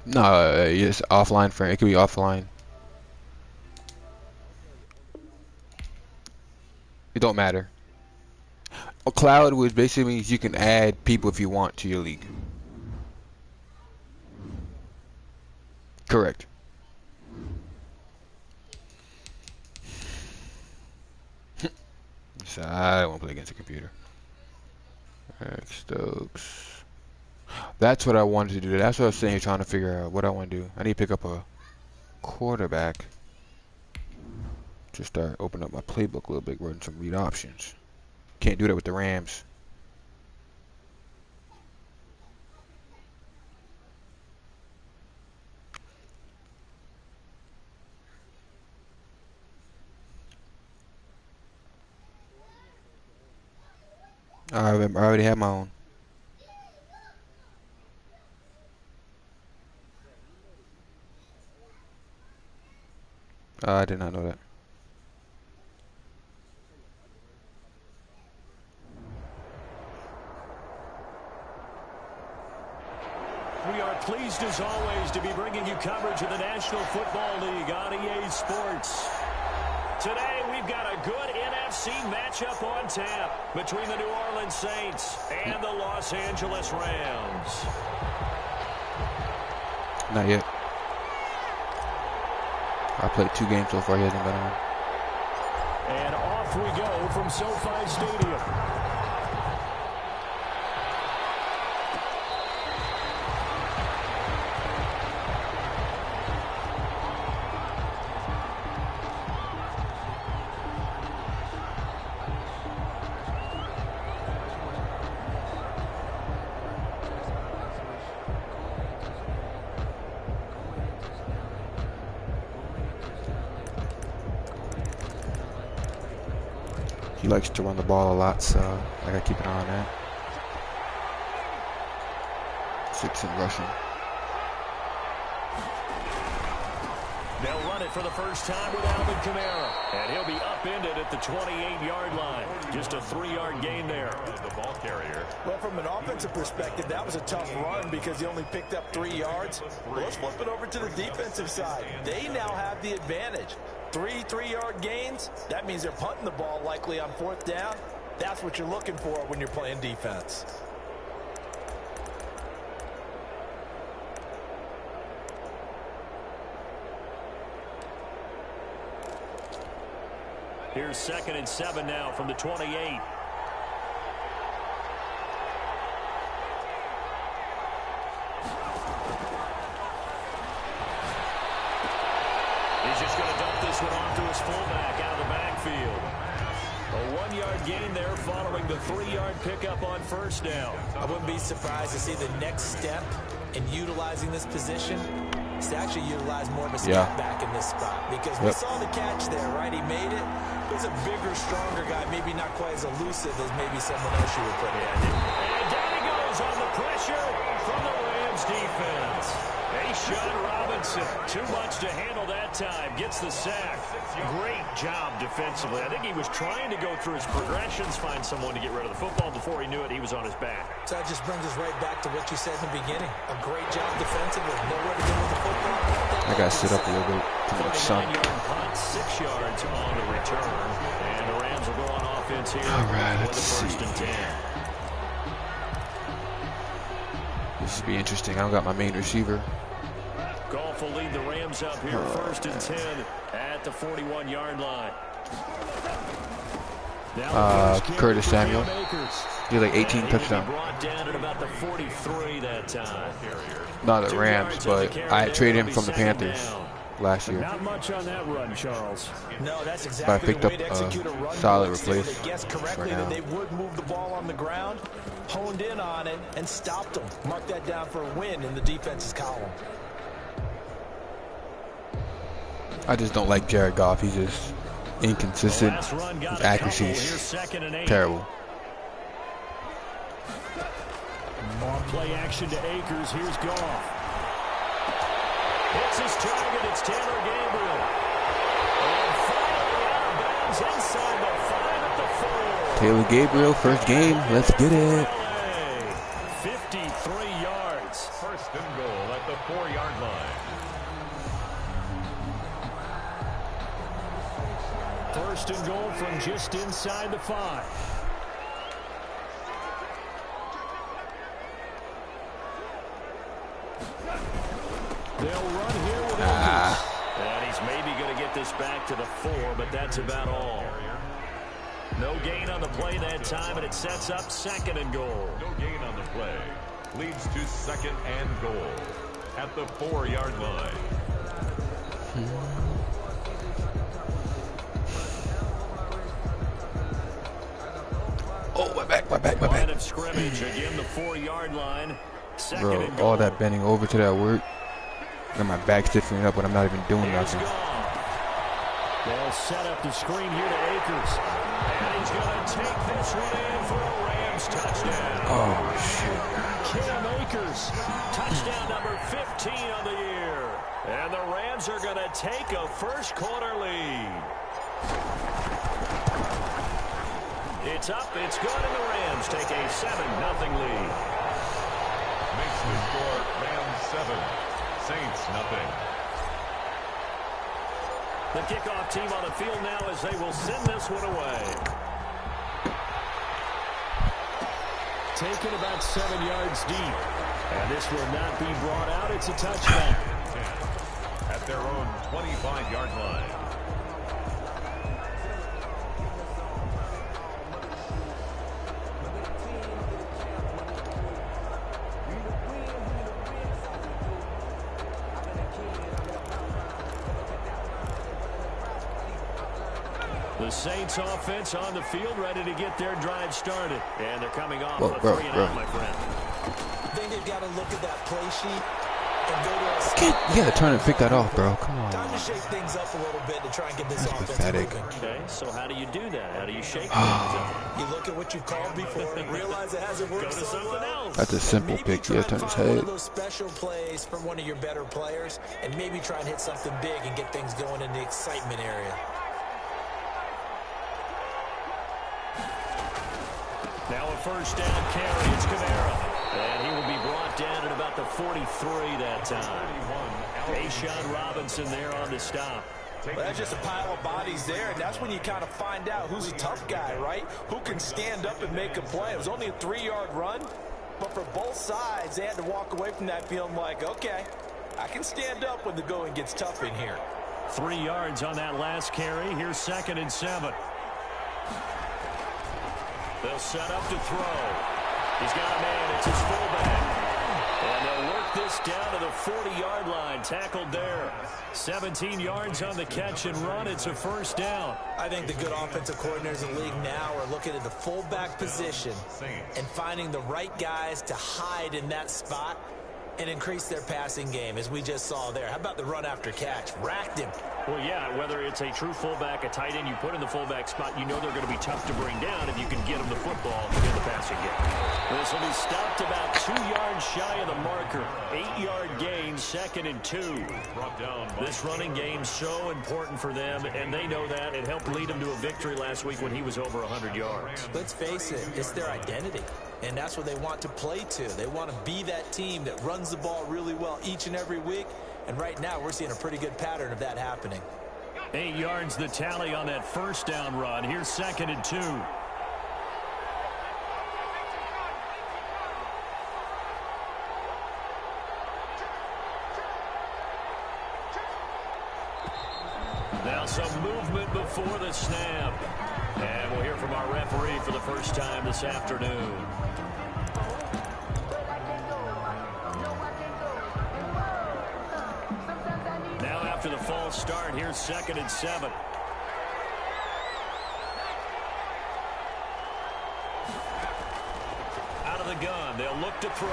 No, it's offline frame. It could be offline. It don't matter. A cloud, which basically means you can add people if you want to your league. Correct. So I don't want to play against a computer. Eric Stokes. That's what I wanted to do. That's what I was saying. Trying to figure out what I want to do. I need to pick up a quarterback. Just start opening up my playbook a little bit, running some read options. Can't do that with the Rams. I already have my own. I did not know that. We are pleased as always to be bringing you coverage of the National Football League on EA Sports. Today we've got a good NFC matchup on tap between the New Orleans Saints and the Los Angeles Rams. Not yet. I played 2 games so far. He hasn't been on. And off we go from SoFi Stadium. He likes to run the ball a lot, so I gotta keep an eye on that. 6 in rushing. They'll run it for the first time with Alvin Kamara. And he'll be upended at the 28-yard line. Just a 3-yard gain there. The ball carrier. Well, from an offensive perspective, that was a tough run because he only picked up 3 yards. Well, let's flip it over to the defensive side. They now have the advantage. 3-3-yard gains, that means they're punting the ball likely on 4th down. That's what you're looking for when you're playing defense. Here's 2nd and 7 now from the 28. He's just going to dump this one off to his fullback out of the backfield. A 1-yard gain there following the 3-yard pickup on 1st down. I wouldn't be surprised to see the next step in utilizing this position is to actually utilize more of a step back in this spot. Because we saw the catch there, right? He made it. He's a bigger, stronger guy, maybe not quite as elusive as maybe someone else you would put in. And down he goes on the pressure from the Rams defense. Sean Robinson, too much to handle that time, gets the sack. Great job defensively. I think he was trying to go through his progressions, find someone to get rid of the football. Before he knew it, he was on his back. So that just brings us right back to what you said in the beginning. A great job defensively. Nowhere to go with the football. I got to sit up a little bit. Too much sun. 49-yard punt, 6 yards on the return. And the Rams will go on offense here. All right, let's see. 1st and 10. This will be interesting. I don't got my main receiver. Goff will lead the Rams up here 1st and 10 at the 41-yard line. Curtis Samuel. He had like 18 touchdowns. Brought down at about the 43 that time. Not the Rams, but I traded him from the Panthers last year. Not much on that run, Charles. No, that's But I exactly picked the up way to execute a run. solid They replace guessed correctly for now. that they would move the ball on the ground, honed in on it, and stopped them. Mark that down for a win in the defense's column. I just don't like Jared Goff. He's just inconsistent. His accuracy is terrible. More play action to Akers. Here's Goff. Hits his target. It's Taylor Gabriel. And finally out of bounds inside the 5 at the 4. Taylor Gabriel, first game. Let's get it. 53 yards. First and goal at the 4-yard line. First and goal from just inside the 5. They'll run here with Akers. And he's maybe going to get this back to the 4, but that's about all. No gain on the play that time, and it sets up second and goal. No gain on the play. Leads to second and goal at the 4-yard line. Oh, my back. Line of scrimmage, again the 4-yard line. Second Bro, and goal. all that bending over to that work. Got my back stiffening up when I'm not even doing nothing. They'll set up the screen here to Akers. And he's going to take this one in for a Rams touchdown. Oh, shit. Cam Akers, touchdown number 15 on the year. And the Rams are going to take a first quarter lead. It's up, it's good, and the Rams take a 7-0 lead. Makes the score Rams 7, Saints nothing. The kickoff team on the field now as they will send this one away. Taken about 7 yards deep. And this will not be brought out. It's a touchdown. At their own 25-yard line. The Saints offense on the field, ready to get their drive started. And they're coming off Whoa, a bro, 3-and-out, my friend. I think they've got to look at that play sheet and go to a... You gotta turn and pick that off, bro. Come on. Time to shake things up a little bit to try and get this That's offense pathetic. moving. Okay, so how do you do that? How do you shake things up? You look at what you've called before and realize it hasn't worked Go to so something well. else. That's a simple Maybe pick. try Yeah, and turn his find one head. of those special plays from one of your better players and maybe try and hit something big and get things going in the excitement area. Now a first down carry. It's Kamara. And he will be brought down at about the 43 that time. A'Shawn Robinson there on the stop. Well, that's just a pile of bodies there, and that's when you kind of find out who's a tough guy, right? Who can stand up and make a play. It was only a 3-yard run, but for both sides, they had to walk away from that feeling like, okay, I can stand up when the going gets tough in here. 3 yards on that last carry. Here's 2nd and 7. They'll set up to throw. He's got a man. It's his fullback. And they'll work this down to the 40-yard line. Tackled there. 17 yards on the catch and run. It's a first down. I think the good offensive coordinators in the league now are looking at the fullback position and finding the right guys to hide in that spot and increase their passing game, as we just saw there. How about the run after catch? Racked him. Well, yeah, whether it's a true fullback, a tight end you put in the fullback spot, you know they're going to be tough to bring down if you can get them the football in the passing game. This will be stopped about 2 yards shy of the marker. 8-yard gain, 2nd and 2. This running game so important for them, and they know that. It helped lead them to a victory last week when he was over 100 yards. Let's face it, it's their identity, and that's what they want to play to. They want to be that team that runs the ball really well each and every week. And right now, we're seeing a pretty good pattern of that happening. 8 yards the tally on that first down run. Here's 2nd and 2. Now some movement before the snap. And we'll hear from our referee for the first time this afternoon. After the false start, here's 2nd and 7. Out of the gun, they'll look to throw.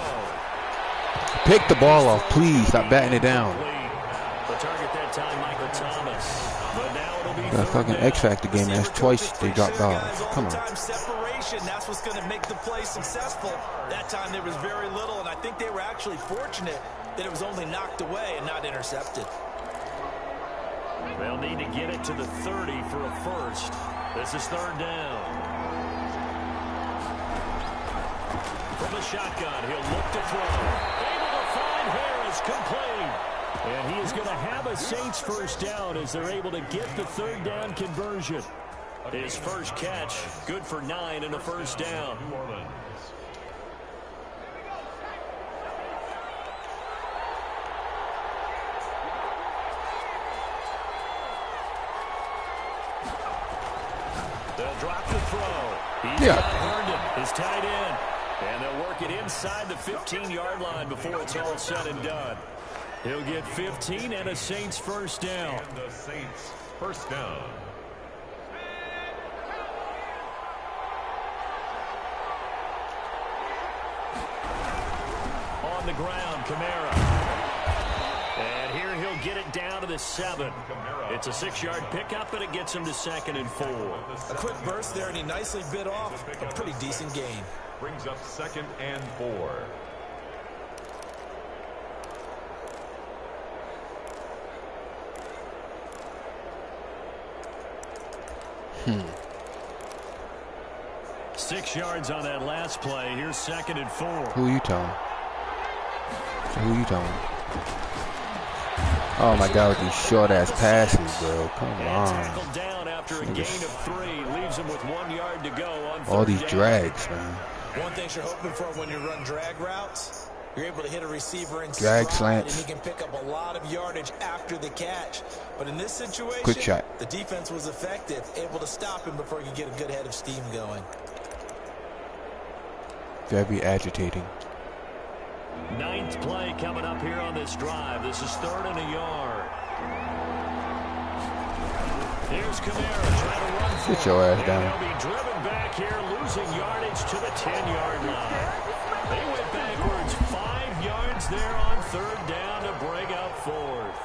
Pick the ball off, please. Stop batting it down. The target that time, Michael Thomas. But now it'll be That fucking X Factor game, that's twice they dropped balls. Come on. Separation, that's what's going to make the play successful. That time there was very little, and I think they were actually fortunate that it was only knocked away and not intercepted. They'll need to get it to the 30 for a first. This is 3rd down. From the shotgun, he'll look to throw. Able to find is complete. And he is going to have a Saints first down as they're able to get the third down conversion. His first catch, good for 9 and a first down. They'll drop the throw. He's got Herndon, his tight end. And they'll work it inside the 15-yard line before it's all said and done. He'll get 15 and a Saints first down. And the Saints first down. On the ground, Kamara. And here he'll get it down to the 7. It's a 6-yard pickup, and it gets him to 2nd and 4. A quick burst there, and he nicely bit off a pretty decent gain. Brings up 2nd and 4. Hmm. 6 yards on that last play. Here's 2nd and 4. Who are you telling? Who are you telling? Oh my God, with these short-ass passes, bro. Come on. Tackled down after a gain of 3. Leaves him with 1 yard to go on all these down. drags, man. One thing you're hoping for when you run drag routes, you're able to hit a receiver in drag stride, slants, and he can pick up a lot of yardage after the catch. But in this situation, quick shot. The defense was effective, able to stop him before he could get a good head of steam going. Very agitating. 9th play coming up here on this drive. This is 3rd and a yard. Here's Kamara trying to run for Get your ass down. They'll be driven back here, losing yardage to the 10-yard line. They went backwards 5 yards there on 3rd down to break out 4th.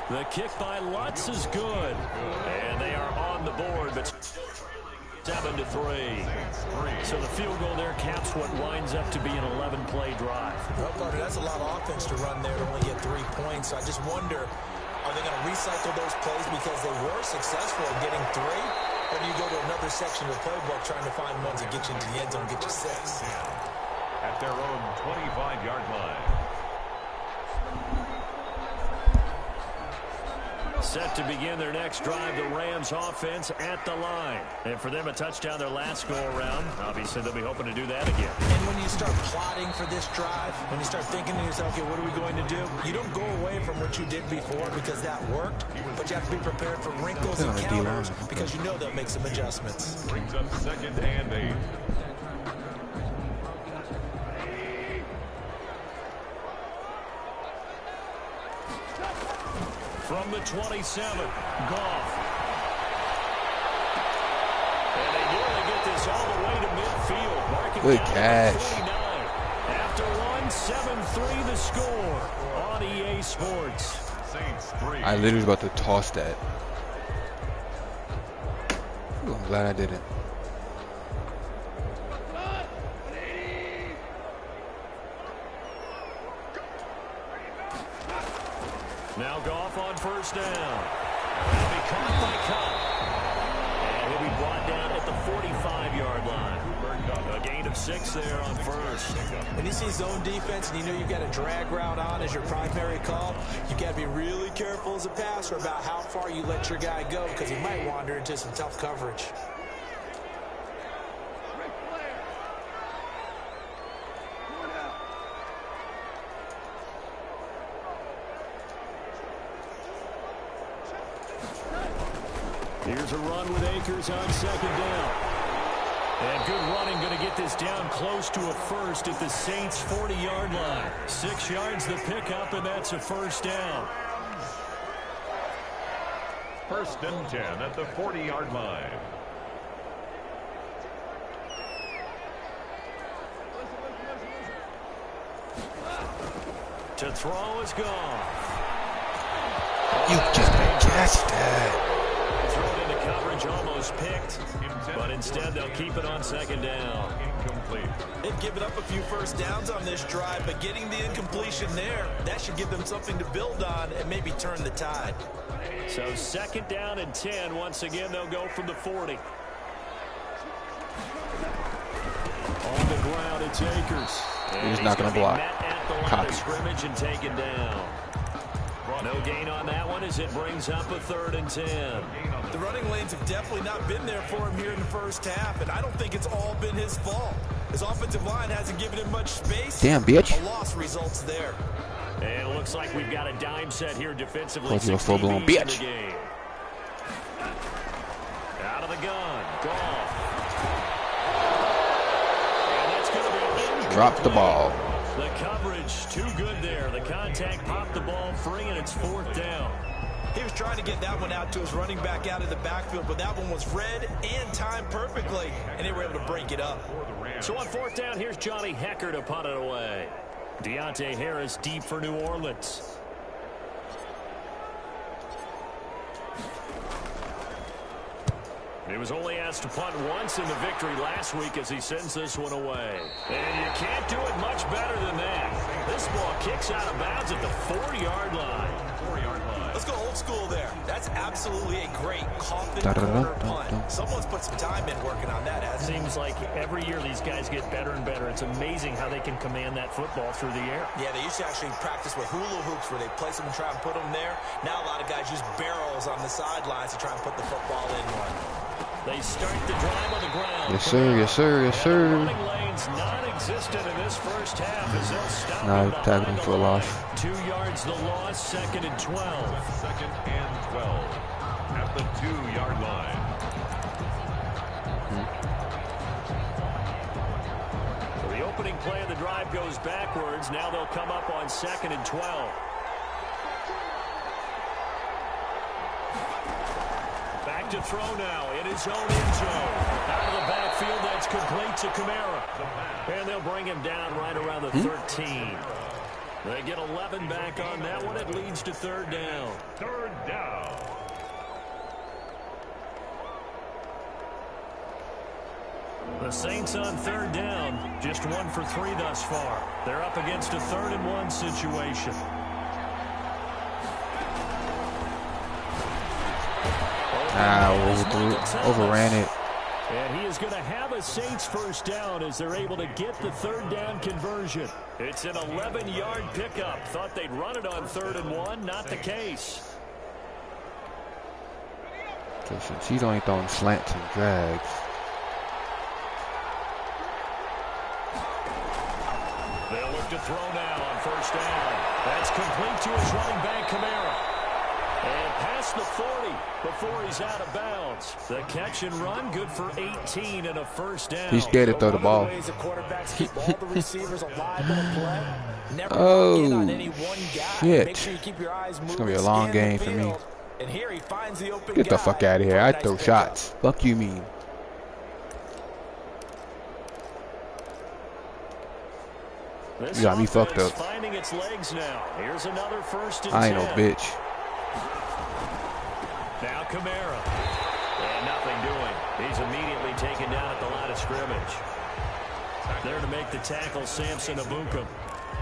The kick by Lutz is good. And they are on the board, but 7-3. So the field goal there caps what winds up to be an 11-play drive. Well, Carter, that's a lot of offense to run there to only get 3 points. So I just wonder, are they going to recycle those plays because they were successful at getting 3? Or do you go to another section of the playbook trying to find ones that get you into the end zone and get you 6? At their own 25-yard line. Set to begin their next drive, the Rams offense at the line. And for them, a touchdown their last go-around. Obviously, they'll be hoping to do that again. And when you start plotting for this drive, when you start thinking to yourself, okay, what are we going to do? You don't go away from what you did before because that worked, but you have to be prepared for wrinkles and counters because you know they'll make some adjustments. Brings up 2nd and 8. From the 27, Goff. And they nearly get this all the way to midfield. Marking good down catch. 49. After one, 7-3 the score on EA Sports. Saints 3. I literally was about to toss that. Ooh, I'm glad I didn't. Now Goff on first down. He'll be caught by Cup. And he'll be brought down at the 45-yard line. A gain of 6 there on first. When you see zone defense and you know you've got a drag route on as your primary call, you've got to be really careful as a passer about how far you let your guy go because he might wander into some tough coverage. Here's a run with Akers on 2nd down. And good running, going to get this down close to a first at the Saints' 40-yard line. 6 yards the pickup, and that's a first down. 1st and 10 at the 40-yard line. To throw is gone. You just catch that. Thrown into coverage, almost picked, but instead they'll keep it on 2nd down. Incomplete. They've given up a few first downs on this drive, but getting the incompletion there, that should give them something to build on and maybe turn the tide. So 2nd down and 10. Once again, they'll go from the 40. down, it's Akers. He's not going to block. Copy. Scrimmage and taken down. No gain on that one as it brings up a 3rd and 10. The running lanes have definitely not been there for him here in the first half, and I don't think it's all been his fault. His offensive line hasn't given him much space. Damn, bitch. A loss results there. And it looks like we've got a dime set here defensively. Cause you're a full-blown bitch. Out of the gun. Goff. And that's going to be incomplete. Drop the ball. The coverage too good there. The contact popped the ball free, and it's 4th down. He was trying to get that one out to his running back out of the backfield, but that one was read and timed perfectly, and they were able to break it up. So on 4th down, here's Johnny Hecker to punt it away. Deontay Harris deep for New Orleans. He was only asked to punt once in the victory last week as he sends this one away. And you can't do it much better than that. This ball kicks out of bounds at the 4-yard line. 4-yard line. Let's go old school there. That's absolutely a great coffin corner punt. Someone's put some time in working on that. It seems like every year these guys get better and better. It's amazing how they can command that football through the air. Yeah, they used to actually practice with hula hoops where they place them and try and put them there. Now a lot of guys use barrels on the sidelines to try and put the football in one. They start the drive on the ground. Yes, sir. Yes, sir. Yes, sir. Running lanes non-existent in this first half as they'll stop Now tackling for a loss. 2 yards the loss, 2nd and 12. 2nd and 12 at the 2-yard line. So the opening play of the drive goes backwards. Now they'll come up on 2nd and 12. Back to throw now in his own end zone. Out of the backfield, that's complete to Kamara. And they'll bring him down right around the 13. They get 11 back on that one. It leads to 3rd down. 3rd down. The Saints on 3rd down. Just 1 for 3 thus far. They're up against a 3rd and 1 situation. Overran it. And he is going to have a Saints first down as they're able to get the 3rd down conversion. It's an 11-yard pickup. Thought they'd run it on 3rd and 1. Not the case. So since he's only throwing slants and drags. They'll look to throw now on 1st down. That's complete to his running back, Kamara. And past the 40 before he's out of bounds. The catch and run good for 18 and a 1st down. He's scared to throw the ball. Oh, shit. It's going to be a long game for me. Get the fuck out of here. I throw shots. Fuck you mean. You got me fucked up. Finding its legs now. Here's another 1st and 10. I ain't no bitch. Now Kamara. And nothing doing. He's immediately taken down at the line of scrimmage. There to make the tackle, Samson Abukum.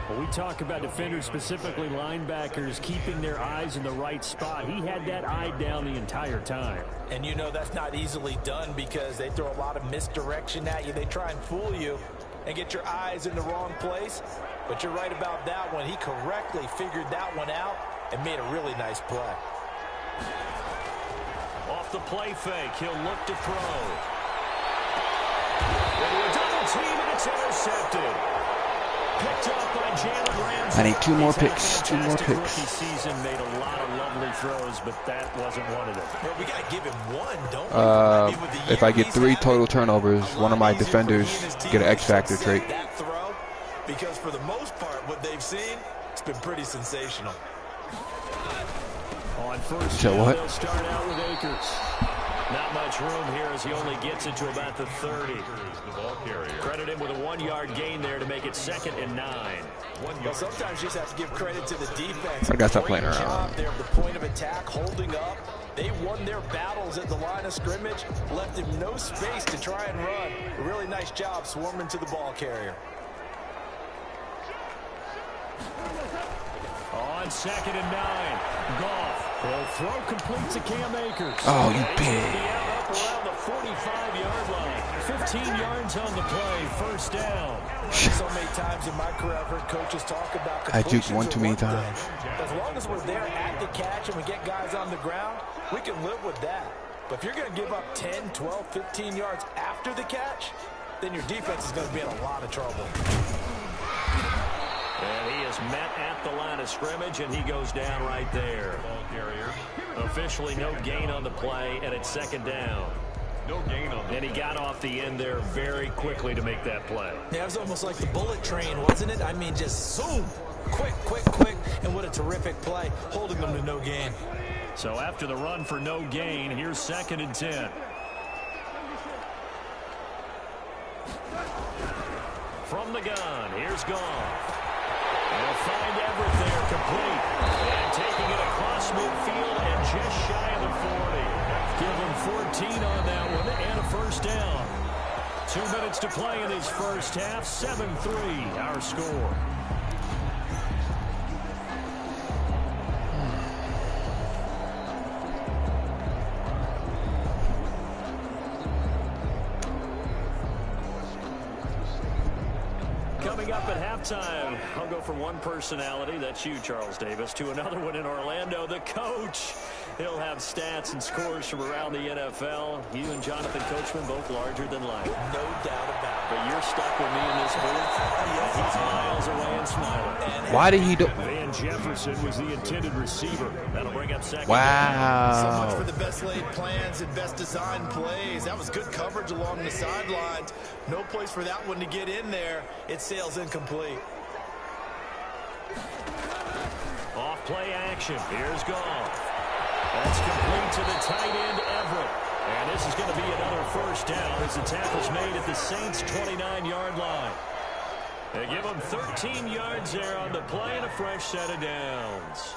Well, we talk about defenders, specifically linebackers, keeping their eyes in the right spot. He had that eye down the entire time. And you know that's not easily done because they throw a lot of misdirection at you. They try and fool you and get your eyes in the wrong place. But you're right about that one. He correctly figured that one out and made a really nice play. Off the play fake, he'll look to throw. Into a double team, and it's intercepted. Picked up by Jalen Ramsey. I need 2 more picks. 2 more picks. Rookie season, made a lot of lovely throws, but that wasn't one of them. Well, we got to give him one, don't we? If I get 3 total turnovers, one of my defenders get an X Factor trait. That throw, because for the most part, what they've seen, it's been pretty sensational. On 1st So down, what? they'll start out with Akers. Not much room here as he only gets it to about the 30. Credit him with a 1-yard gain there to make it 2nd and 9. Well, sometimes you just have to give credit to the defense. I gotta stop playing around. Job there, the point of attack, holding up. They won their battles at the line of scrimmage, left him no space to try and run. A really nice job swarming to the ball carrier. On 2nd and 9, Goff. He'll throw complete to Cam Akers. Oh, you He's gonna be out bitch. up around the 45-yard line. 15 yards on the play. First down. So many times in my career I've heard coaches talk about I juked completions one too many thing. times. As long as we're there at the catch and we get guys on the ground, we can live with that. But if you're going to give up 10, 12, 15 yards after the catch, then your defense is going to be in a lot of trouble. And he is met at the line of scrimmage, and he goes down right there. Ball carrier. Officially no gain on the play, and it's second down. No gain on the And he got off the end there very quickly to make that play. Yeah, it was almost like the bullet train, wasn't it? I mean, just zoom. Quick, quick, quick. And what a terrific play, holding them to no gain. So after the run for no gain, here's 2nd and 10. From the gun, here's Goff. They'll find Everett there, complete. And taking it across midfield and just shy of the 40. Give him 14 on that one and a first down. 2 minutes to play in his first half. 7-3 our score. Coming up at halftime, I'll go from one personality, that's you, Charles Davis, to another one in Orlando, the coach. He'll have stats and scores from around the NFL. You and Jonathan Coachman both larger than life. No doubt about it. But you're stuck with me in this booth. He's miles away and smiling. Why did he do? Van Jefferson was the intended receiver. That'll bring up second. So much Wow. for the best laid plans and best designed plays. That was good coverage along the sidelines. No place for that one to get in there. It sails incomplete. Off play action. Here's Goff. That's complete to the tight end, Everett. And this is going to be another first down as the tackle's made at the Saints' 29-yard line. They give them 13 yards there on the play and a fresh set of downs.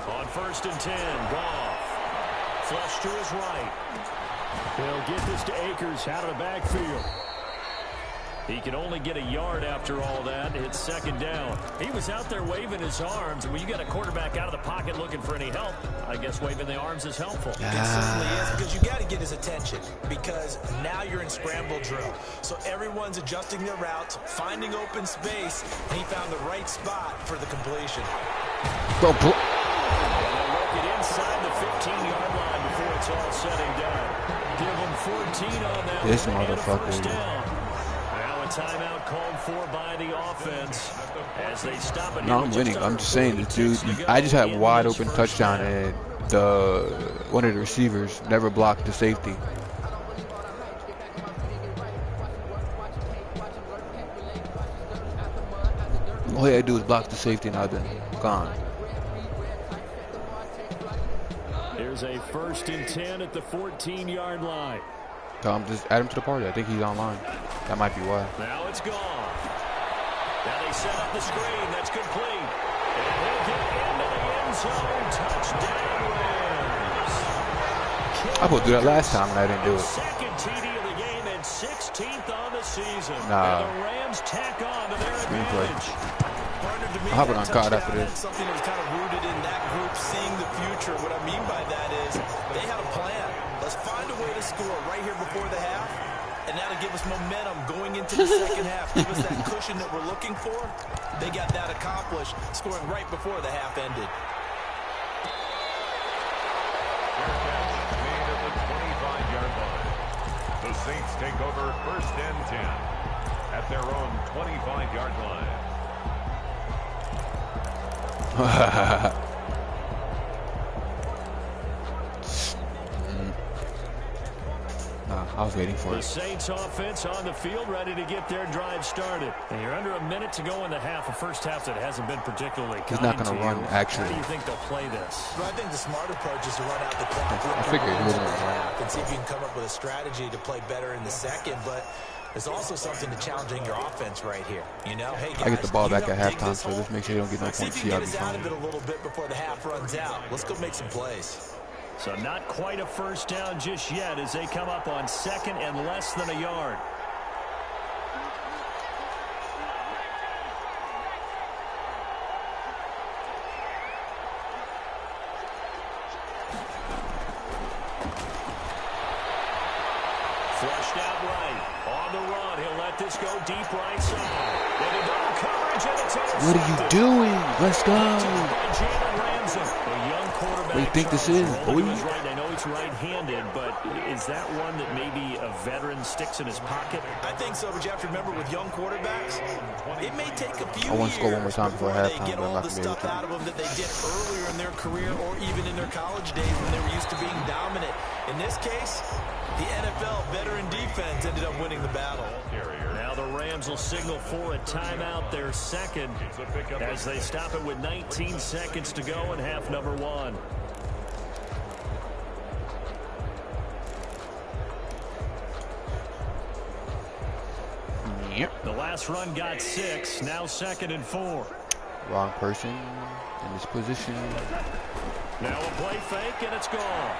On 1st and 10, Goff. Flush to his right. They'll get this to Akers out of the backfield. He can only get a yard after all that. It's second down. He was out there waving his arms. When you got a quarterback out of the pocket looking for any help, I guess waving the arms is helpful. It certainly is, because you got to get his attention, because now you're in scramble drill. So everyone's adjusting their routes, finding open space, and he found the right spot for the completion. Bro, And they'll work it inside the 15-yard line before it's all said and done. Give him 14 on that This one and a motherfucker. first down. Now a timeout called for by the offense as they stop it. No, I'm winning. I'm just saying, this dude. I just had a wide open touchdown, and one of the receivers never blocked the safety. All he had to do was block the safety, and I've been gone. Here's a 1st and 10 at the 14-yard line. Tell him, just add him to the party. I think he's online. That might be why. Now it's gone. Now they set up the screen. That's complete. And he'll get into the end zone. Touchdown Rams. I supposed to do that last time, and I didn't do it. Second TD of the game and 16th on the season. Nah. And the Rams tack on to their Screenplay. advantage. Partner, to me, I'll hop that on card after touchdown this. meant something that was kind of rooted in that group seeing the future. What I mean by that is they had a plan. Let's find a way to score right here before the half, and that'll give us momentum going into the second half. Give us that cushion that we're looking for. They got that accomplished, scoring right before the half ended. Made at the 25-yard line. The Saints take over 1st and 10 at their own 25-yard line. Nah, I was waiting for The it. Saints offense on the field ready to get their drive started. And you're under a minute to go in the half, a first half that hasn't been particularly He's not kind gonna to run, you. actually. How do you think they'll play this? But I think the smart approach is to run out the clock. I figured he wasn't gonna run. And see if you can come up with a strategy to play better in the second. But there's also something to challenging your offense right here. You know, hey guys, I get the ball you back at helped dig halftime, this so hole. just make sure they don't get no Let's see points. if you See, can I'll get be us out of fine. it a little bit before the half runs out. Let's go make some plays. So not quite a first down just yet as they come up on 2nd and less than a yard. pushed out right. On the run, he'll let this go deep right side. And a double coverage, and it's intercepted. What are you doing? Let's go. What do you think this is, boy? Right. I know he's right-handed, but is that one that maybe a veteran sticks in his pocket? I think so, but you have to remember with young quarterbacks, it may take a few I want to score one more years time before they halftime, get but I'm all not the going to be able stuff to. out of them that they did earlier in their career or even in their college days when they were used to being dominant. In this case, the NFL veteran defense ended up winning the battle. Now the Rams will signal for a timeout, their second, as they stop it with 19 seconds to go in half number one. Yep. The last run got 6, now 2nd and 4. Wrong person in this position. Now a play fake, and it's gone.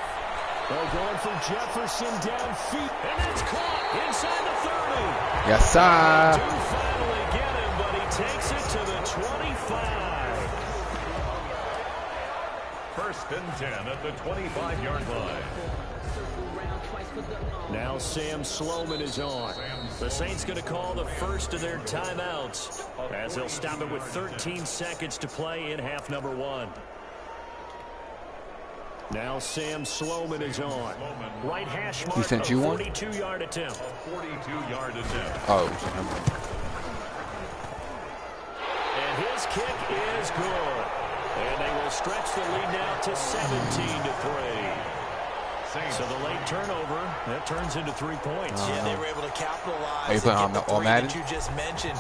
They're going for Jefferson downfield, and it's caught inside the 30. Yes, sir. They do finally get him, but he takes it to the 25. 1st and 10 at the 25-yard line. Now Sam Sloman is on. The Saints going to call the first of their timeouts as they'll stop it with 13 seconds to play in half number one. Now Sam Sloman is on. Right hash mark. He sent you one? 42-yard attempt. 42-yard attempt. Oh, it was him. And his kick is good. And they will stretch the lead now to 17-3. So the late turnover, that turns into 3 points. Yeah, they were able to capitalize. Are you putting on the all Madden? That you just mentioned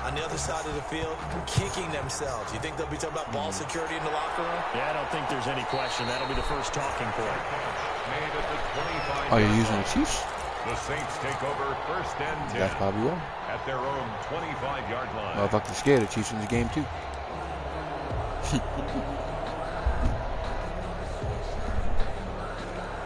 on the other side of the field, kicking themselves. You think they'll be talking about ball security in the locker room? Yeah, I don't think there's any question. That'll be the first talking point. Made at the 25. Oh, you're using the Chiefs? The Saints take over 1st and 10. That's probably why. At their own 25-yard line. Motherfuckers scared of Chiefs in the game too.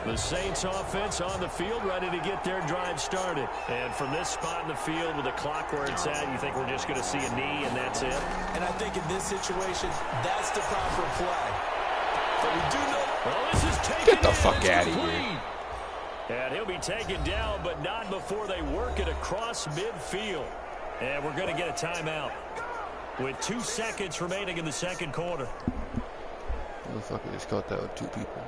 The Saints offense on the field, ready to get their drive started. And from this spot in the field with the clock where it's at, you think we're just going to see a knee and that's it? And I think in this situation, that's the proper play. But we do know... Well, this is taken. Get the fuck out of here. And he'll be taken down, but not before they work it across midfield. And we're going to get a timeout with 2 seconds remaining in the second quarter. Motherfucker just caught that with 2 people.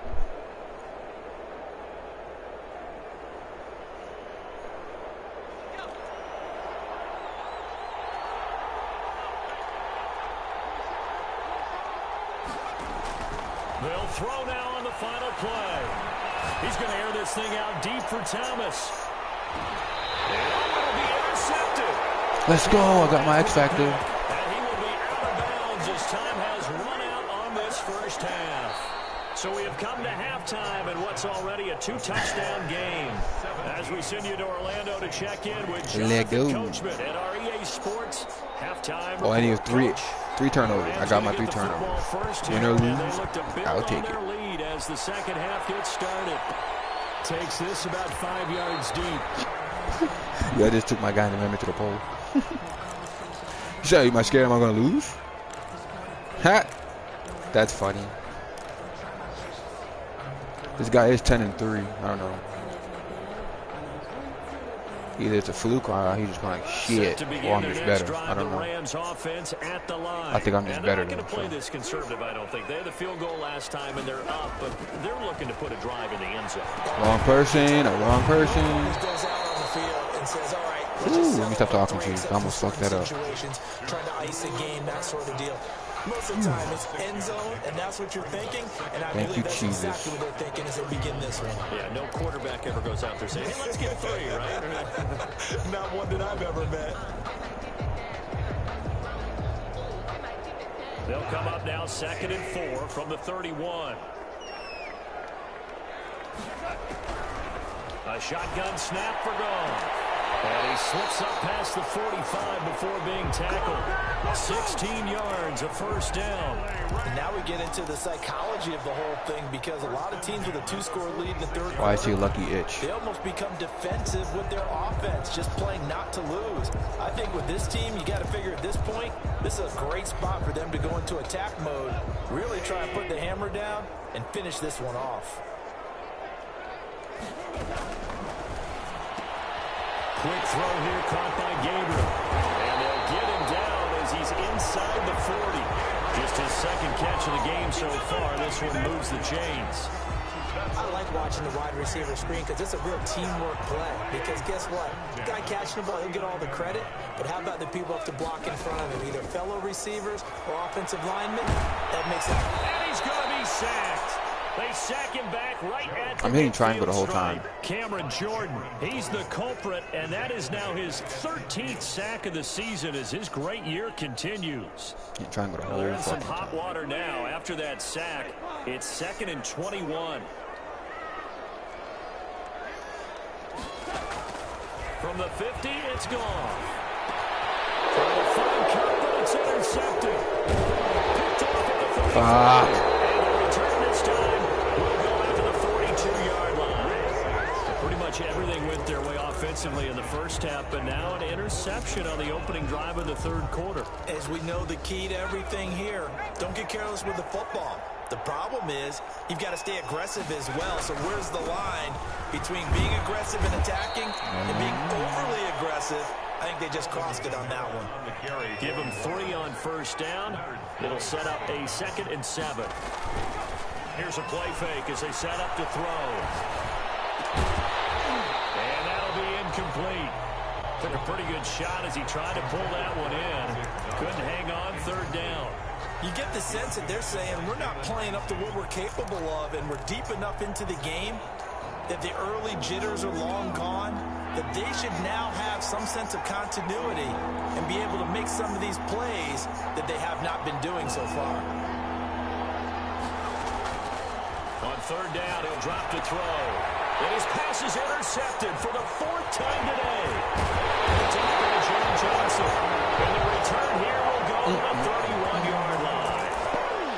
They'll throw now on the final play. He's going to air this thing out deep for Thomas. And it will be intercepted. Let's go. I got my X Factor. And he will be out of bounds as time has run out on this first half. So we have come to halftime in what's already a 2-touchdown game. As we send you to Orlando to check in with Jonathan Coachman at our EA Sports halftime. Oh, I need 3 turnovers. I got my 3 turnovers. Win or lose, I'll take it. Lead as the second half gets started. Takes this about 5 yards deep. Yeah, I just took my guy and ran to the pole. You said, am I scared am I going to lose? Ha! That's funny. This guy is 10-3. I don't know. Either it's a fluke or he's just playing like shit, or I'm just better. I don't know. I think I'm just better than him. They're not going to play this conservative, I don't think. They had the field goal last time, and they're up, but they're looking to put a drive in the end zone. Wrong person, a wrong person. Goes out on the field and says, all right, Ooh, let me stop talking to you. I almost fucked that up. Trying to ice a game, that sort of deal. Most of the time, it's end zone, and that's what you're thinking. And I believe that's exactly what they're thinking as they begin this one. Yeah, no quarterback ever goes out there saying, hey, let's get 3, right? Not one that I've ever met. They'll come up now 2nd and 4 from the 31. A shotgun snap for gone. And he slips up past the 45 before being tackled. 16 yards, a first down. And now we get into the psychology of the whole thing because a lot of teams with a 2-score lead in the third quarter. Why is he a lucky itch? They almost become defensive with their offense, just playing not to lose. I think with this team, you got to figure at this point, this is a great spot for them to go into attack mode, really try and put the hammer down and finish this one off. Quick throw here caught by Gabriel. And they'll get him down as he's inside the 40. Just his second catch of the game so far. This one moves the chains. I like watching the wide receiver screen because it's a real teamwork play. Because guess what? The guy catching the ball, he'll get all the credit. But how about the people up to block in front of him? Either fellow receivers or offensive linemen. That makes it. And he's going to be sacked. They sack him back right at the I'm hitting triangle the whole stripe. time. Cameron Jordan, he's the culprit, and that is now his 13th sack of the season as his great year continues. Hitting triangle the Well, whole they're in some fucking hot time. water now after that sack. It's 2nd and 21. From the 50, it's gone. Trying to find Kirk, but it's intercepted. Picked off at the 45. And the return this time will go out to the 42-yard line. Pretty much everything went their way offensively in the first half, but now an interception on the opening drive of the third quarter. As we know, the key to everything here, don't get careless with the football. The problem is you've got to stay aggressive as well. So where's the line between being aggressive and attacking and being overly aggressive? I think they just crossed it on that one. Give them 3 on first down. It'll set up a 2nd and 7. Here's a play fake as they set up to throw. And that'll be incomplete. Took a pretty good shot as he tried to pull that one in. Couldn't hang on 3rd down. You get the sense that they're saying we're not playing up to what we're capable of, and we're deep enough into the game that the early jitters are long gone, that they should now have some sense of continuity and be able to make some of these plays that they have not been doing so far. On 3rd down, he'll drop to throw. And his pass is intercepted for the 4th time today. It's up to John Johnson. And the return here will go to the 31-yard line.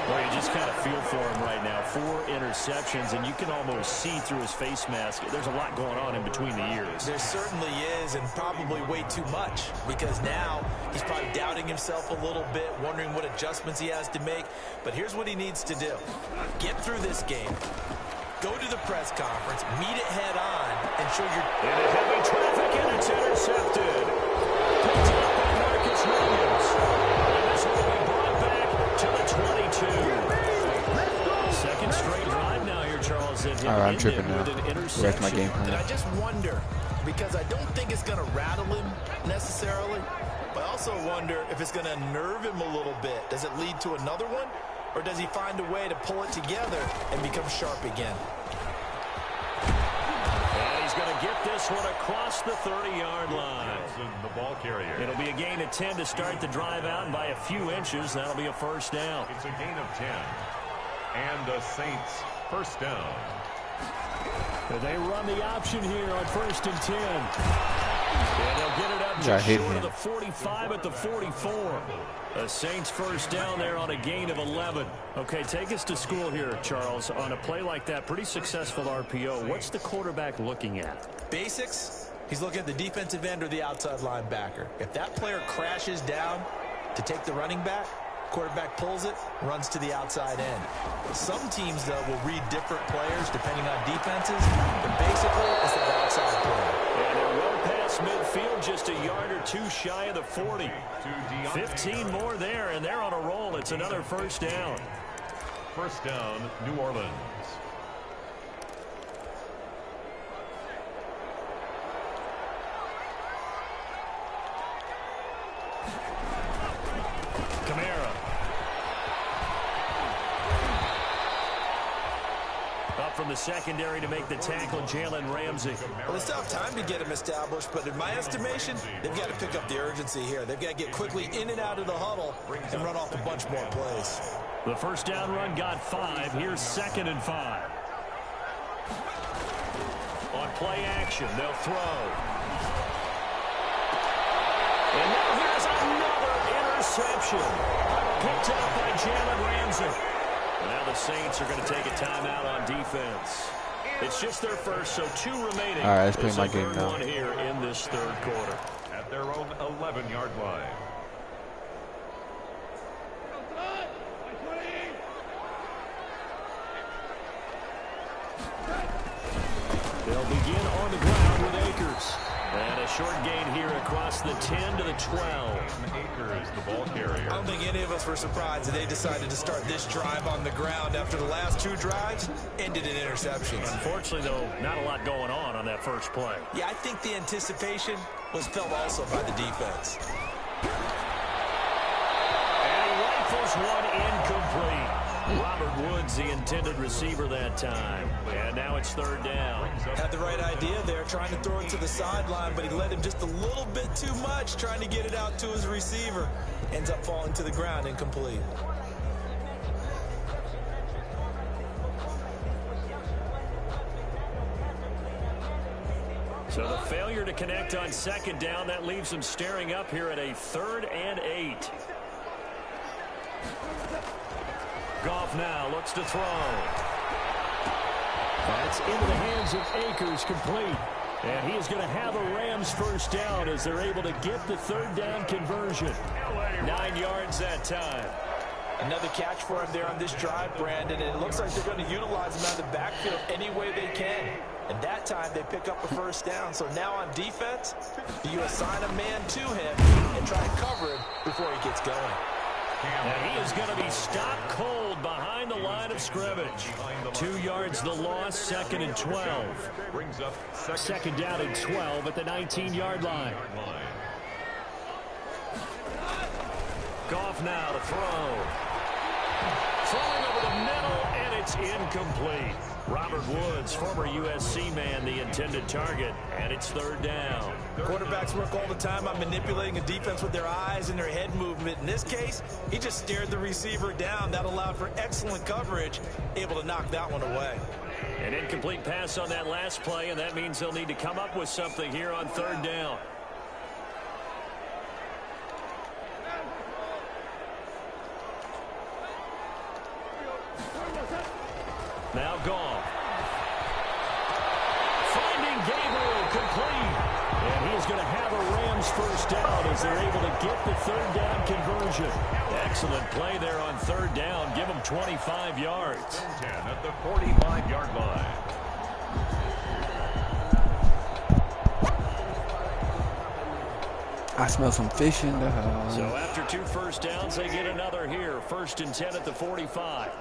Well, you just kind of feel for him right now. 4 interceptions, and you can almost see through his face mask. There's a lot going on in between the ears. There certainly is, and probably way too much, because now he's probably doubting himself a little bit, wondering what adjustments he has to make. But here's what he needs to do. Get through this game. Go to the press conference, meet it head on, and show your... Into heavy traffic, and it's intercepted. Picked up by Marcus Williams. And this will be brought back to the 22. Second straight drive now here, Charles. All right, I'm tripping now. Wrecked my game And plan. I just wonder, because I don't think it's going to rattle him necessarily, but I also wonder if it's going to nerve him a little bit. Does it lead to another one? Or does he find a way to pull it together and become sharp again? And he's going to get this one across the 30-yard line. The ball carrier. It'll be a gain of 10 to start the drive out, and by a few inches, that'll be a first down. It's a gain of 10. And the Saints first down. And they run the option here on 1st and 10. And they'll get it up just short of the 45 at the 44. The Saints first down there on a gain of 11. Okay, take us to school here, Charles. On a play like that, pretty successful RPO. What's the quarterback looking at? Basics, he's looking at the defensive end or the outside linebacker. If that player crashes down to take the running back, quarterback pulls it, runs to the outside end. Some teams, though, will read different players depending on defenses, but basically it's that outside player. And they're well past midfield, just a yard or 2 shy of the 40. 15 more there, and they're on a roll. It's another first down. First down, New Orleans. Kamara. Up from the secondary to make the tackle, Jalen Ramsey. Well, it's tough time to get him established, but in my estimation, they've got to pick up the urgency here. They've got to get quickly in and out of the huddle and run off a bunch more plays. The first down run got 5. Here's 2nd and 5. On play action, they'll throw. And now here's another interception. Picked up by Jalen Ramsey. And now the Saints are going to take a timeout on defense. It's just their first, so 2 remaining. All right, let's play my game now. One here in this third quarter. At their own 11-yard line. They'll begin on the ground with Akers. And a short gain here across the 10 to the 12. Akers, the ball carrier. I don't think any of us were surprised that they decided to start this drive on the ground after the last 2 drives ended in interceptions. Unfortunately, though, not a lot going on that first play. Yeah, I think the anticipation was felt also by the defense. And he rifles one incomplete. Robert Woods, the intended receiver that time. And now it's 3rd down. Had the right idea there, trying to throw it to the sideline, but he led him just a little bit too much, trying to get it out to his receiver. Ends up falling to the ground, incomplete. So the failure to connect on 2nd down, that leaves him staring up here at a 3rd and 8. Goff now looks to throw. That's into the hands of Akers, complete. And he is going to have a Rams 1st down as they're able to get the 3rd down conversion. 9 yards that time. Another catch for him there on this drive, Brandon, and it looks like they're going to utilize him out of the backfield any way they can. And that time they pick up a 1st down. So now on defense, you assign a man to him and try and cover him before he gets going. And he is going to be stopped cold behind the line of scrimmage. 2 yards the loss, 2nd and 12. Brings up 2nd down and 12 at the 19-yard line. Goff now to throw. Throwing over the middle, and it's incomplete. Robert Woods, former USC man, the intended target, and it's 3rd down. Quarterbacks work all the time on manipulating a defense with their eyes and their head movement. In this case, he just stared the receiver down. That allowed for excellent coverage, able to knock that one away. An incomplete pass on that last play, and that means they'll need to come up with something here on 3rd down. Now Goff. Finding Gabriel, complete. And he is going to have a Rams 1st down as they're able to get the 3rd down conversion. Excellent play there on 3rd down. Give them 25 yards. 10 at the 45-yard line. I smell some fish in the house. So after 2 1st downs, they get another here. 1st and 10 at the 45.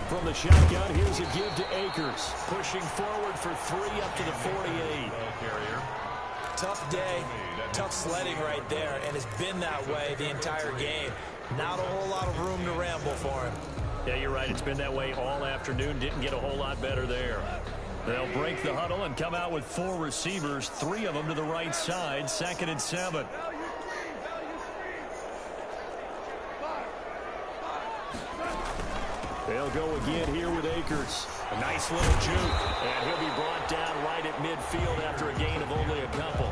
From the shotgun, here's a give to Akers. Pushing forward for 3 up to the 48. Tough day, tough sledding right there, and it's been that way the entire game. Not a whole lot of room to ramble for him. Yeah, you're right. It's been that way all afternoon. Didn't get a whole lot better there. They'll break the huddle and come out with 4 receivers, 3 of them to the right side. 2nd and 7. They'll go again here with Akers. A nice little juke, and he'll be brought down right at midfield after a gain of only a couple.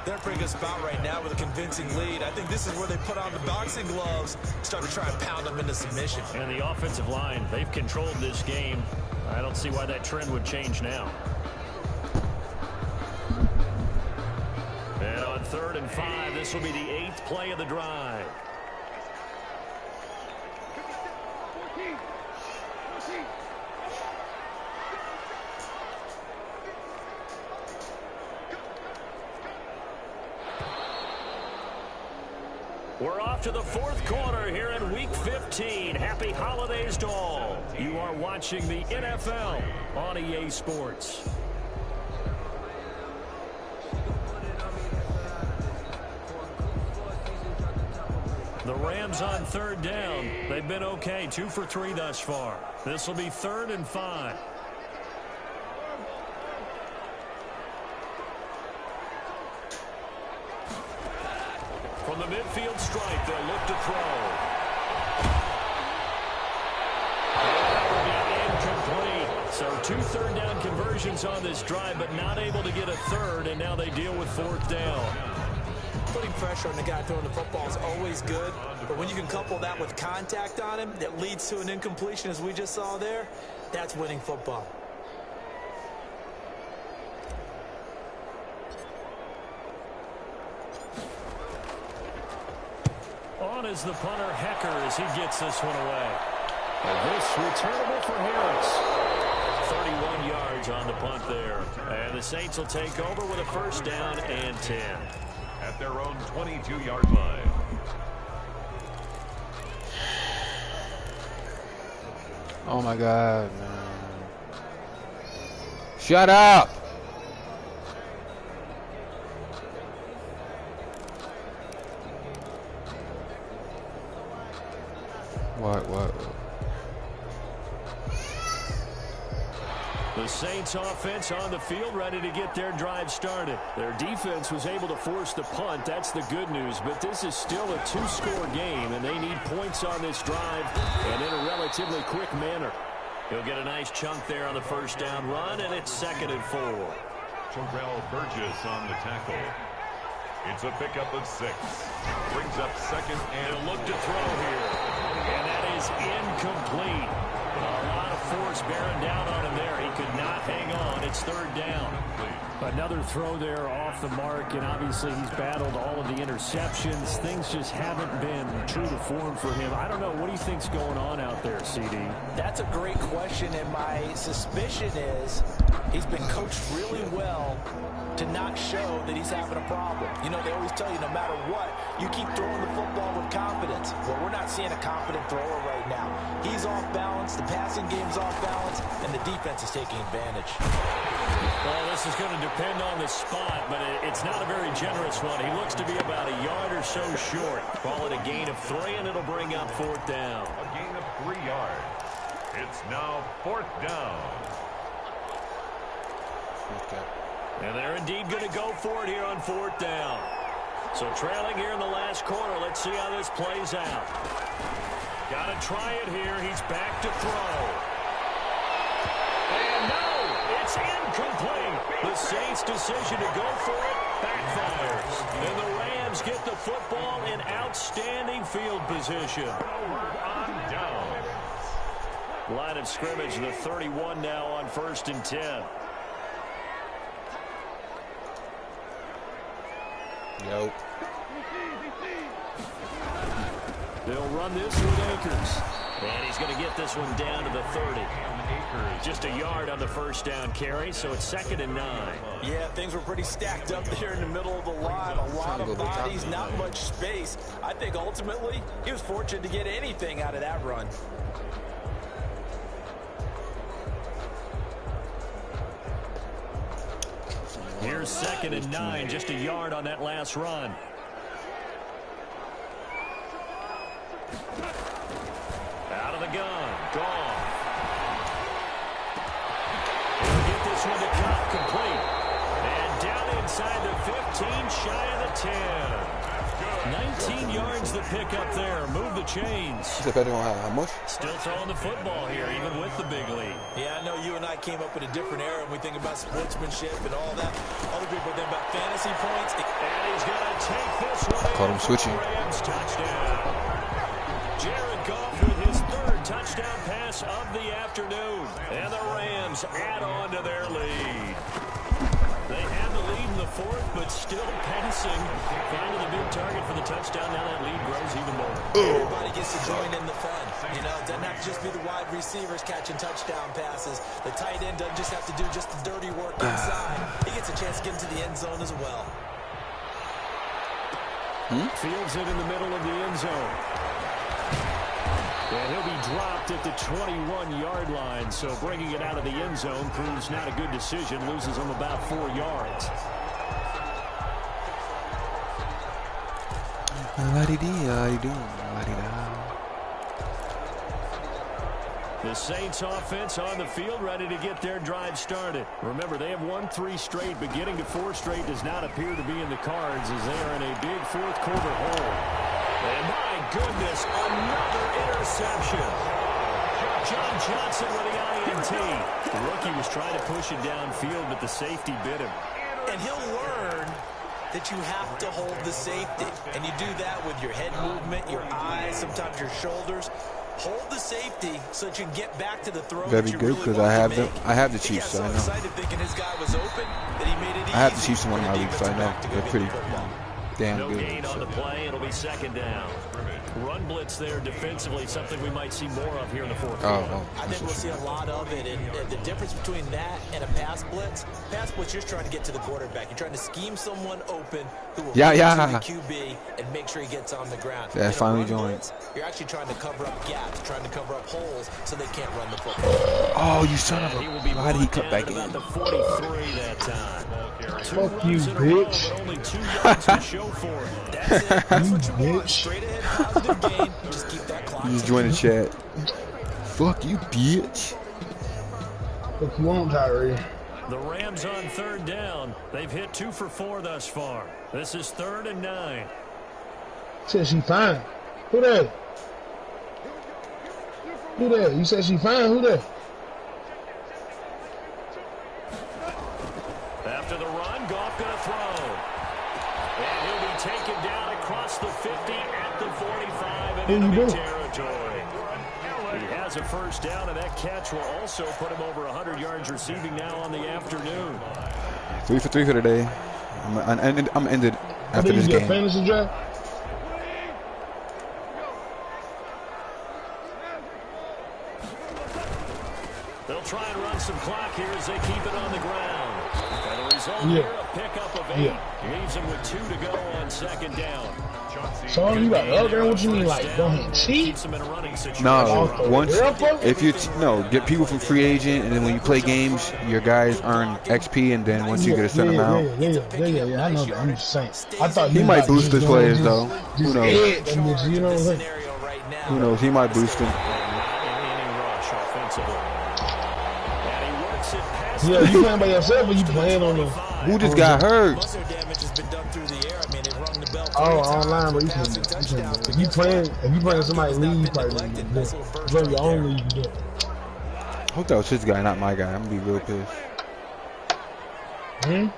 They're in a pretty good spot right now with a convincing lead. I think this is where they put on the boxing gloves, start to try and pound them into submission. And the offensive line, they've controlled this game. I don't see why that trend would change now. And on 3rd and 5, this will be the 8th play of the drive. We're off to the 4th quarter here in Week 15. Happy holidays to all. You are watching the NFL on EA Sports. The Rams on 3rd down. They've been okay, 2 for 3 thus far. This will be 3rd and 5. From the midfield stripe, they'll look to throw. Incomplete. So 2 3rd down conversions on this drive, but not able to get a 3rd, and now they deal with 4th down. Putting pressure on the guy throwing the football is always good, but when you can couple that with contact on him that leads to an incompletion, as we just saw there, that's winning football. On is the punter, Hecker, as he gets this one away. And this returnable for Harris. 31 yards on the punt there. And the Saints will take over with a first down and 10. At their own 22-yard line. Oh my God, man. Shut up! What? The Saints offense on the field, ready to get their drive started. Their defense was able to force the punt. That's the good news. But this is still a two-score game, and they need points on this drive and in a relatively quick manner. He'll get a nice chunk there on the first down run, and it's 2nd and 4. Terrell Burgess on the tackle. It's a pickup of 6. Brings up 2nd and He'll look to throw here. And that is incomplete. A lot of force bearing down on him there. He could not hang on. It's 3rd down. Another throw there off the mark, and obviously he's battled all of the interceptions. Things just haven't been true to form for him. I don't know. What do you think's going on out there, CD? That's a great question, and my suspicion is he's been coached really well to not show that he's having a problem. You know, they always tell you no matter what, you keep throwing the football with confidence. Well, we're not seeing a confident thrower right now. He's off balance, the passing game's off balance, and the defense is taking advantage. Well, this is going to depend on the spot, but it's not a very generous one. He looks to be about a yard or so short. Call it a gain of 3, and it'll bring up 4th down. a gain of 3 yards. It's now 4th down. And they're indeed going to go for it here on 4th down. So trailing here in the last quarter. Let's see how this plays out. Got to try it here. He's back to throw. And no, it's incomplete. The Saints' decision to go for it backfires. And the Rams get the football in outstanding field position. On down. Line of scrimmage, the 31 now on 1st and 10. Nope. They'll run this with Akers. And he's going to get this one down to the 30. Just a yard on the first down carry, so it's 2nd and 9. Yeah, things were pretty stacked up there in the middle of the line. A lot of bodies, not much space. I think ultimately he was fortunate to get anything out of that run. Here's 2nd and 9, just a yard on that last run. Out of the gun, gone. He'll get this one to Cobb complete. And down inside the 15, shy of the 10. 19 yards the pick up there. Move the chains. Depending on how much. Still throwing the football here, even with the big lead. Yeah, I know you and I came up in a different era, and we think about sportsmanship and all that. Other people think about fantasy points. And he's going to take this one. Caught him switching. Rams touchdown. Jared Goff with his 3rd touchdown pass of the afternoon. And the Rams add on to their lead. They had the lead in the 4th, but still passing. Finding the big target for the touchdown. Now that lead grows even more. Everybody gets to join in the fun. You know, it doesn't have to just be the wide receivers catching touchdown passes. The tight end doesn't just have to do just the dirty work inside. He gets a chance to get into the end zone as well. Fields it in the middle of the end zone. And he'll be dropped at the 21-yard line, so bringing it out of the end zone proves not a good decision. Loses him about 4 yards. The Saints offense on the field ready to get their drive started. Remember, they have won 3 straight, but getting to 4 straight does not appear to be in the cards as they are in a big 4th quarter hole. And my goodness, another interception. John Johnson with the INT. The rookie was trying to push it downfield, but the safety bit him. And he'll learn that you have to hold the safety. And you do that with your head movement, your eyes, sometimes your shoulders. Hold the safety so that you can get back to the throw. Very good, because I have the Chiefs, so I know. Excited thinking his guy was open that he made it easy. I have the Chiefs in one of my leagues, so I know. They're pretty damn No good. gain on the play. It'll be second down. Run blitz there defensively, something we might see more of here in the fourth quarter. I think we'll see a lot of it. And the difference between that and a pass blitz, you're just trying to get to the quarterback. You're trying to scheme someone open who will get to the QB and make sure he gets on the ground. Yeah, finally joined. Blitz, you're actually trying to cover up gaps, trying to cover up holes so they can't run the football. Oh, you son of a... Why did he cut back in? About the 43 that time. Fuck you, bitch. But only 2 yards to show for it. That's it. That's what you want. Bitch. Straight ahead, positive gain. Just keep that clock. You just joined the chat. Fuck you, bitch. What you want, Tyree? The Rams on third down. They've hit 2 for 4 thus far. This is 3rd and 9. Said she fine. Who that? Who that? You said she fine. Who that? After the run, Goff gonna throw. And he'll be taken down across the 50 at the 45 and enemy territory. He has a first down, and that catch will also put him over 100 yards receiving now on the afternoon. 3 for 3 for today. I'm ended after this game. Fantasy draft? They'll try and run some clock here as they keep it on the ground. And the result here, a pickup of 8. Leaves them with 2 to go on second down. So you got other? What you mean, like don't hit cheat? No, once if you get people from free agent, and then when you play games, your guys earn XP, and then once you get a certain amount, I know that. I'm just saying. I thought he might boost his players though. Who knows? You know what I'm saying? Who knows? He might boost them. Yeah, you playing by yourself, or you playing on the? Who just got hurt? Oh, online, but you can. If you playing somebody leave, you probably don't do it. If your own league, you do it. I hope that was his guy, not my guy. I'm gonna be real pissed. You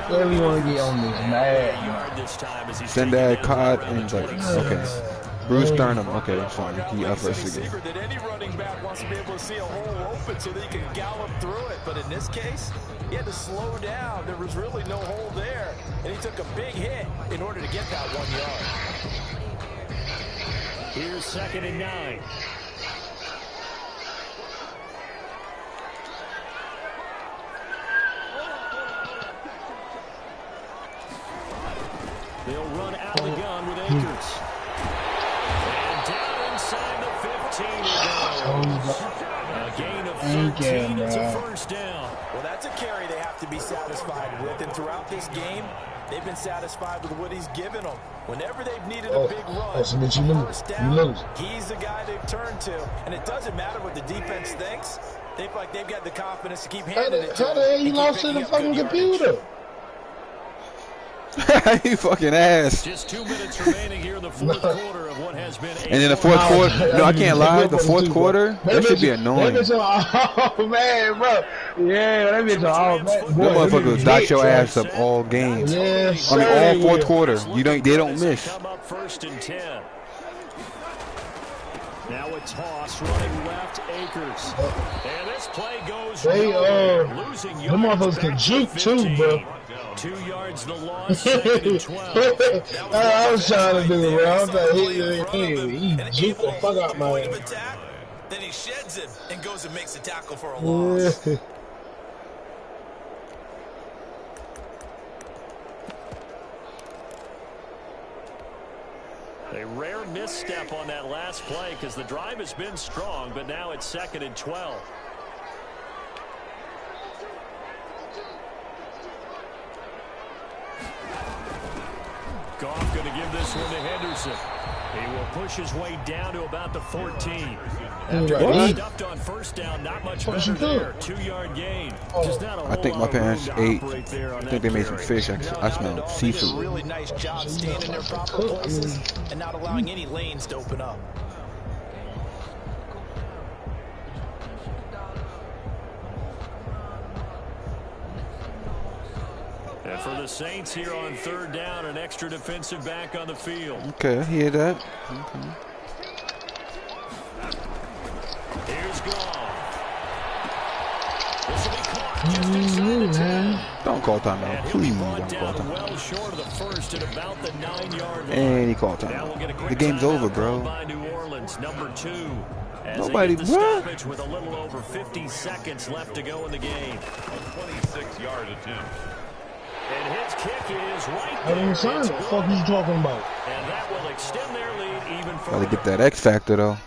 really want to get on this mad. Send that card and like, okay. Bruce Sternum, okay, sorry, he up first again. That any running back wants to be able to see a hole open so that he can gallop through it. But in this case, he had to slow down. There was really no hole there. And he took a big hit in order to get that 1 yard. Here's 2nd and 9. They'll run out of the gun with Akers. And down inside the 15 he goes. A gain of 13. It's a first down. Well, that's a carry they have to be satisfied with. And throughout this game, they've been satisfied with what he's given them. Whenever they've needed a big run, first down, he's the guy they've turned to. And it doesn't matter what the defense thinks. They feel like they've got the confidence to keep handing it to him. How the hell you lost to the fucking computer? You fucking ass. Just 2 minutes remaining here in the fourth quarter of what has been. And in the fourth quarter, no, I can't lie. The fourth quarter, that should be annoying. Oh man, bro. Yeah, that bitch all man. That motherfucker dot your ass up all games. Yeah, I mean, all fourth quarter. They don't miss. Come up 1st and 10. Now a toss running left, Akers. And this play goes losing yards. Them motherfuckers can juke too, bro. 2 yards the loss, 2nd and 12. I was trying to do it, bro. I was like, he juke the fuck out my ass. Then he sheds him and goes and makes a tackle for a loss. A rare misstep on that last play because the drive has been strong, but now it's 2nd and 12. Goff going to give this one to Henderson. He will push his way down to about the 14. After getting stuffed on first down, not much better there. 2-yard gain. Just not a whole I think my lot of parents room to ate. operate there on I think they made some fish. I smell seafood. Really nice job staying in their proper places and not allowing any lanes to open up. And for the Saints here on third down, an extra defensive back on the field. Okay, I hear that. Okay. Here's Goff. This will be caught. Just inside the 10. Don't call timeout. And he'll be Please brought don't call down timeout. well short of the first at about the 9-yard line. And he called Now we'll get a timeout. quick The game's timeout over, called bro. by New Orleans, number 2. As Nobody, they get the what? stoppage with a little over 50 seconds left to go in the game. A 26-yard attempt. And his kick is right I there. didn't sign It's it. What the good. fuck you talking about? And that will extend their lead even further. Gotta get that X factor though.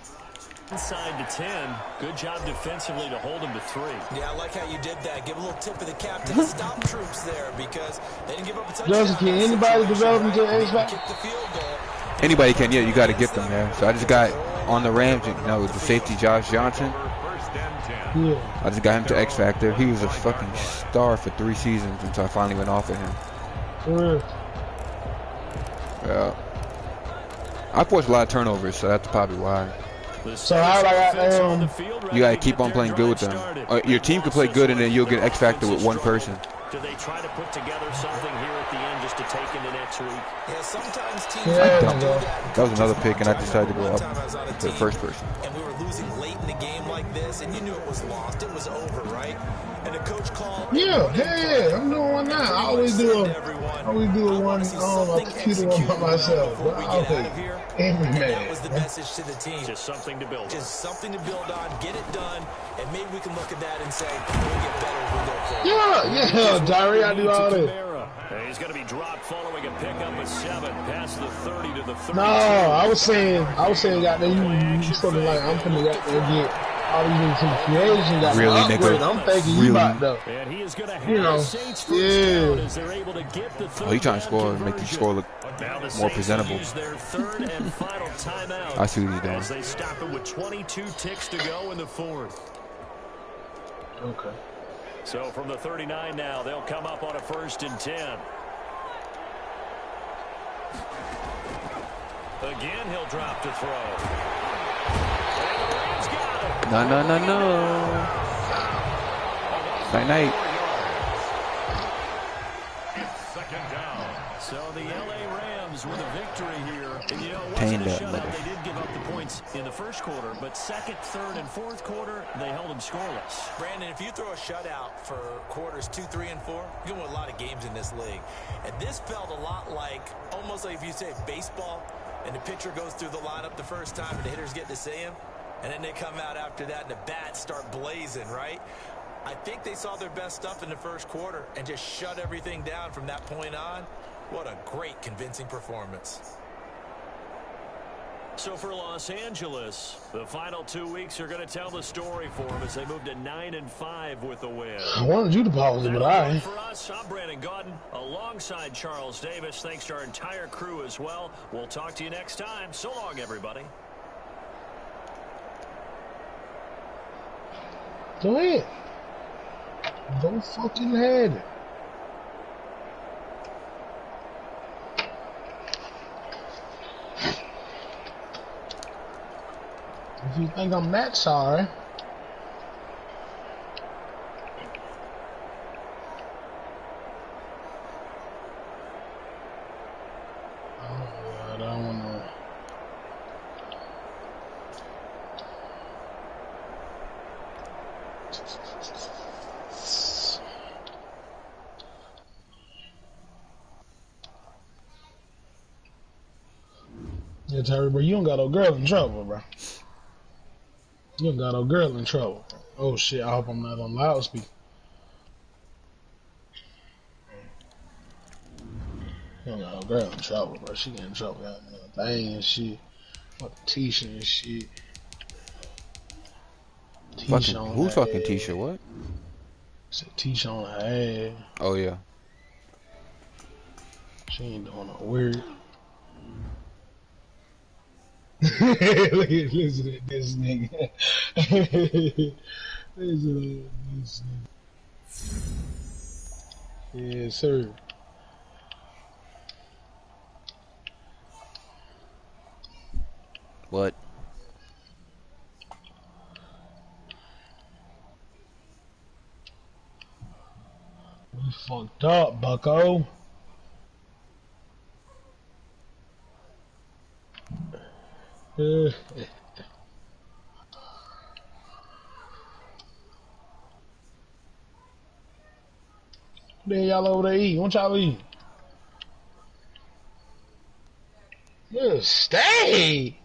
Inside the 10. Good job defensively to hold him to 3. Yeah, I like how you did that. Give a little tip of the cap to the stop troops there because they didn't give up a touchdown. Justin, can anybody develop into an X Factor? Kick the field goal. Anybody can, yeah, you gotta get them there. So I just got on the Rams, you know, with the safety Josh Johnson. First and 10. Yeah. I just got him to X Factor. He was a fucking star for 3 seasons until I finally went off of him. For real. Yeah. I forced a lot of turnovers, so that's probably why. So how I You gotta keep on playing good with them. Your team could play good, and then you'll get X Factor with one person. Do they try to put together something here at the end just to take into next week? Yeah, sometimes teams Yeah, do man. that. That was another pick, and I decided to go up to the first person. And we were losing late in the game like this, and you knew it was lost. It was over, right? And the coach called. Yeah, yeah, I'm doing one now. I always do a one a computer one by myself. But okay. Every And that man. was the message to the team. Just something to build on. Just something to build on, get it done, and maybe we can look at that and say, we'll get better as we go forward. Yeah, Diary, I do all that. And he's going to be dropped following a pickup of 7 past the 30 to the 32. No, I was saying, got there, you sort of like, I'm finna get there and get all these into the creation, got Really, the upgrade. nigga? I'm thinking Really? you about though. And he is going to have You know, the Saints first down as they're able to get the third Oh, he trying to down score, make the conversion. score look Now the more Saints presentable. use their third and final timeout. I see what he's doing. As they stop it with 22 ticks to go in the 4th. Okay. So from the 39 now, they'll come up on a 1st and 10. Again, he'll drop to throw. And the Rams got him. No. Night night. Second down. So the LA Rams with a victory here. And you know, it Pain wasn't a that shutout. mother. They did give up the points in the first quarter, but second, third, and fourth quarter, they held them scoreless. Brandon, if you throw a shutout for quarters 2, 3, and 4, you're going to win a lot of games in this league. And this felt a lot like, almost like if you say baseball, and the pitcher goes through the lineup the first time and the hitters get to see him, and then they come out after that and the bats start blazing, right? I think they saw their best stuff in the first quarter and just shut everything down from that point on. What a great, convincing performance. So for Los Angeles, the final 2 weeks are going to tell the story for them as they move to 9-5 with a win. I wanted you to pause it, but I For us, I'm Brandon Gaudin alongside Charles Davis. Thanks to our entire crew as well. We'll talk to you next time. So long, everybody. Go ahead. Go fucking ahead. If you think I'm that sorry. Oh, God, I don't know. Yeah, Terry, bro, you don't got no girl in trouble, bro. You don't got no girl in trouble. Oh shit, I hope I'm not on loudspeaker. You don't got no girl in trouble, bro. She get in trouble, got a thing and shit. Fucking Tisha and shit. Fucking, on who's her fucking ass. Tisha? What? Said Tisha on her ass. Oh yeah. She ain't doing no weird. Listen to this nigga. Listen to this nigga. Yes, sir. What? We fucked up, bucko. Then y'all over there eating. What y'all eating? Just stay.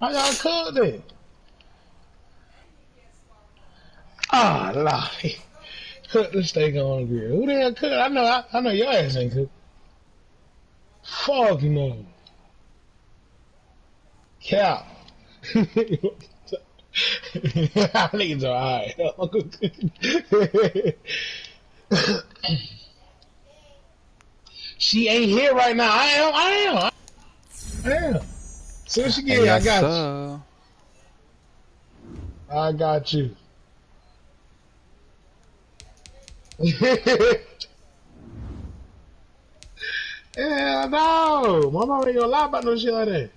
How y'all cook that? Ah, Lord. Cook the steak on the grill. Who the hell cook? I know your ass ain't cook. Fuck no. Cow. Niggas are alright. She ain't here right now. I am. Soon as she get Hey, here, I yes, got sir. you. I got you. Hell no. My mama ain't gonna lie about no shit like that.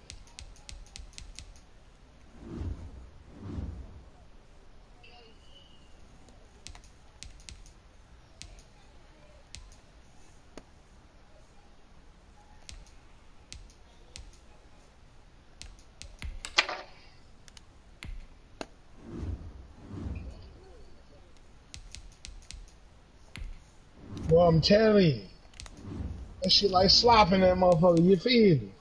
Boy, I'm telling you. That shit like slopping that motherfucker. You feel me?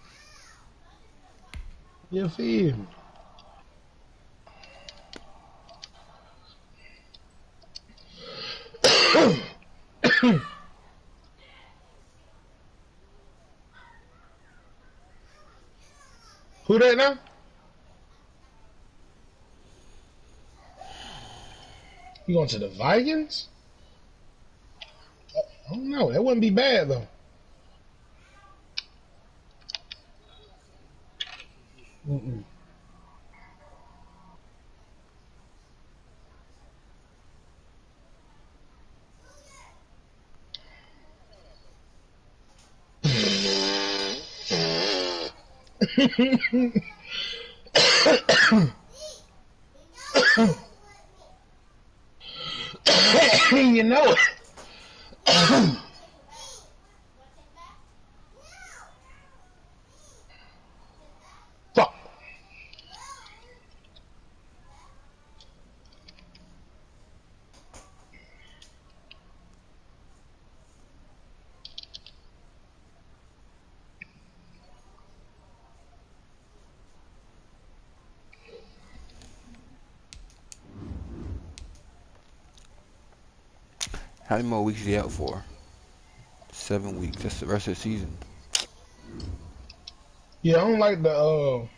You feel me? Who that now? You going to the Vikings? I don't know. That wouldn't be bad though. Mm-mm. You know it. Fuck. How many more weeks is he out for? 7 weeks. That's the rest of the season. Yeah, I don't like the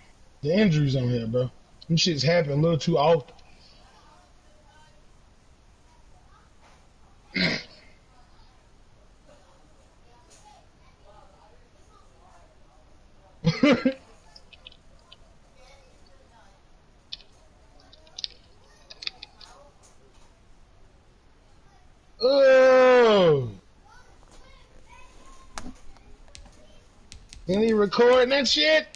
injuries on here, bro. Them shits happen a little too often. Oh, ain't he recording that shit?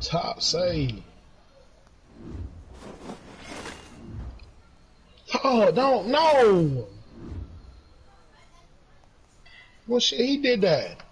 top save. Oh, don't, no! Well, shit, he did that.